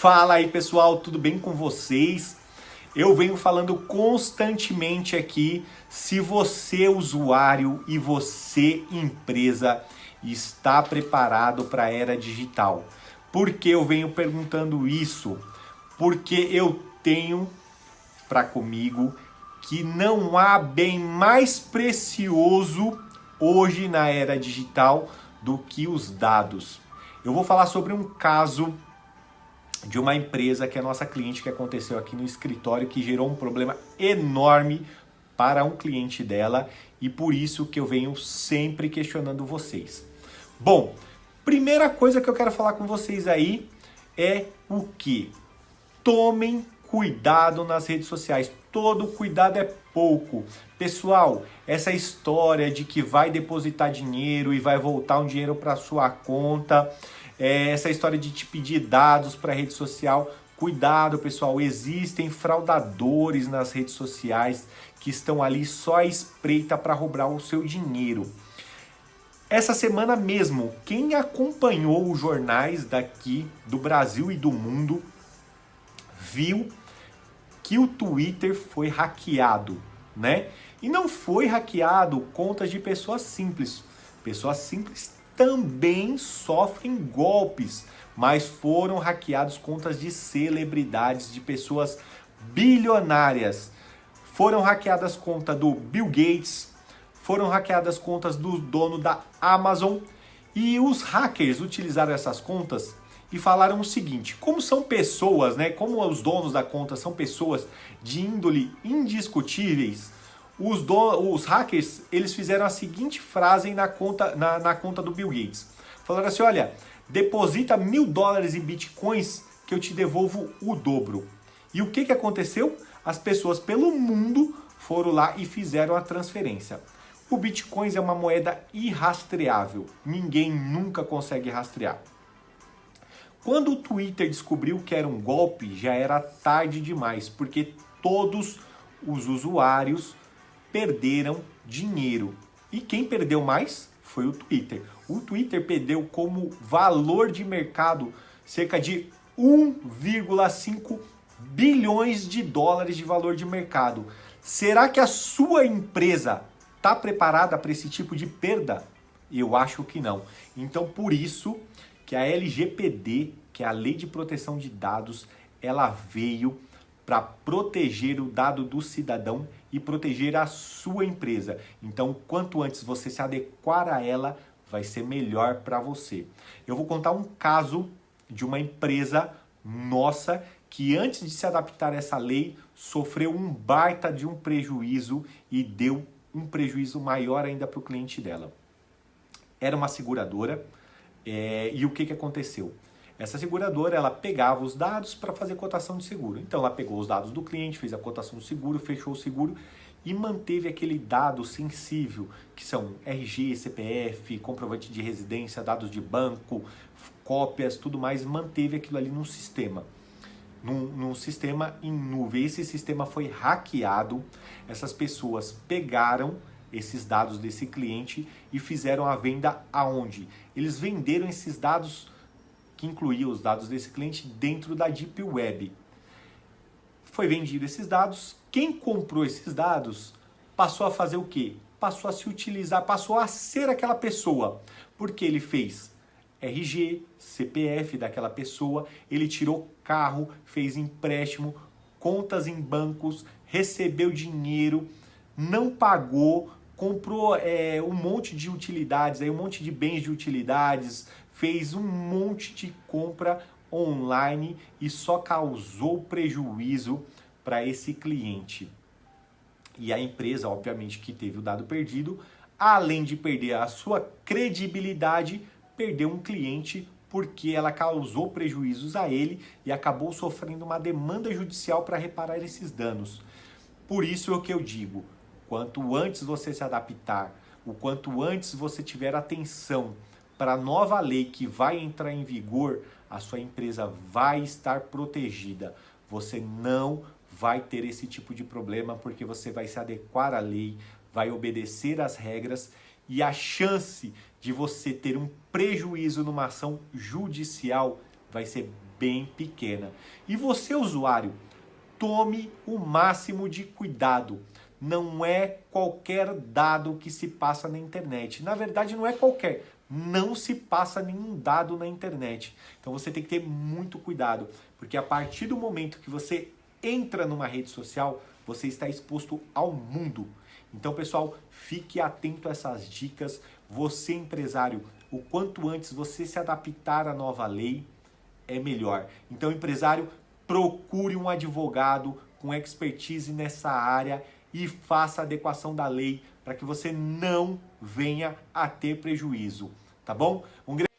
Fala aí pessoal, tudo bem com vocês? Eu venho falando constantemente aqui, se você usuário e você empresa está preparado para a era digital. Por que eu venho perguntando isso? Porque eu tenho para comigo que não há bem mais precioso hoje na era digital do que os dados. Eu vou falar sobre um caso de uma empresa que é nossa cliente, que aconteceu aqui no escritório, que gerou um problema enorme para um cliente dela e por isso que eu venho sempre questionando vocês. Bom, primeira coisa que eu quero falar com vocês aí é o que? Tomem cuidado nas redes sociais. Todo cuidado é pouco. Pessoal, essa história de que vai depositar dinheiro e vai voltar um dinheiro para sua conta, essa história de te pedir dados para a rede social, cuidado pessoal, existem fraudadores nas redes sociais que estão ali só à espreita para roubar o seu dinheiro. Essa semana mesmo, quem acompanhou os jornais daqui do Brasil e do mundo viu que o Twitter foi hackeado, né? E não foi hackeado contas de pessoas simples. Pessoas simples também sofrem golpes, mas foram hackeados contas de celebridades, de pessoas bilionárias. Foram hackeadas contas do Bill Gates, foram hackeadas contas do dono da Amazon e os hackers utilizaram essas contas e falaram o seguinte: como são pessoas, né? Como os donos da conta são pessoas de índole indiscutíveis, os hackers eles fizeram a seguinte frase na conta do Bill Gates. Falaram assim: olha, deposita $1.000 em bitcoins que eu te devolvo o dobro. E o que aconteceu? As pessoas pelo mundo foram lá e fizeram a transferência. O Bitcoin é uma moeda irrastreável. Ninguém nunca consegue rastrear. Quando o Twitter descobriu que era um golpe, já era tarde demais, porque todos os usuários perderam dinheiro. E quem perdeu mais foi o Twitter. O Twitter perdeu como valor de mercado cerca de 1,5 bilhões de dólares de valor de mercado. Será que a sua empresa está preparada para esse tipo de perda? Eu acho que não. Então, por isso que a LGPD, que é a Lei de Proteção de Dados, ela veio para proteger o dado do cidadão e proteger a sua empresa. Então, quanto antes você se adequar a ela, vai ser melhor para você. Eu vou contar um caso de uma empresa nossa que antes de se adaptar a essa lei, sofreu um baita de um prejuízo e deu um prejuízo maior ainda para o cliente dela. Era uma seguradora e o que aconteceu? Essa seguradora, ela pegava os dados para fazer cotação de seguro. Então, ela pegou os dados do cliente, fez a cotação do seguro, fechou o seguro e manteve aquele dado sensível, que são RG, CPF, comprovante de residência, dados de banco, cópias, tudo mais, manteve aquilo ali num sistema. Num sistema em nuvem. Esse sistema foi hackeado, essas pessoas pegaram esses dados desse cliente e fizeram a venda aonde? Eles venderam esses dados, que incluía os dados desse cliente, dentro da Deep Web. Foi vendido esses dados, quem comprou esses dados passou a fazer o quê? Passou a se utilizar, passou a ser aquela pessoa, porque ele fez RG, CPF daquela pessoa, ele tirou carro, fez empréstimo, contas em bancos, recebeu dinheiro, não pagou, comprou um monte de utilidades, um monte de bens de utilidades, fez um monte de compra online e só causou prejuízo para esse cliente. E a empresa, obviamente, que teve o dado perdido, além de perder a sua credibilidade, perdeu um cliente porque ela causou prejuízos a ele e acabou sofrendo uma demanda judicial para reparar esses danos. Por isso é o que eu digo, quanto antes você se adaptar, o quanto antes você tiver atenção para a nova lei que vai entrar em vigor, a sua empresa vai estar protegida. Você não vai ter esse tipo de problema porque você vai se adequar à lei, vai obedecer às regras e a chance de você ter um prejuízo numa ação judicial vai ser bem pequena. E você, usuário, tome o máximo de cuidado. Não é qualquer dado que se passa na internet. Na verdade, não é qualquer. Não se passa nenhum dado na internet. Então você tem que ter muito cuidado, porque a partir do momento que você entra numa rede social, você está exposto ao mundo. Então, pessoal, fique atento a essas dicas. Você, empresário, o quanto antes você se adaptar à nova lei, é melhor. Então, empresário, procure um advogado com expertise nessa área e faça a adequação da lei para que você não venha a ter prejuízo, tá bom? Um grande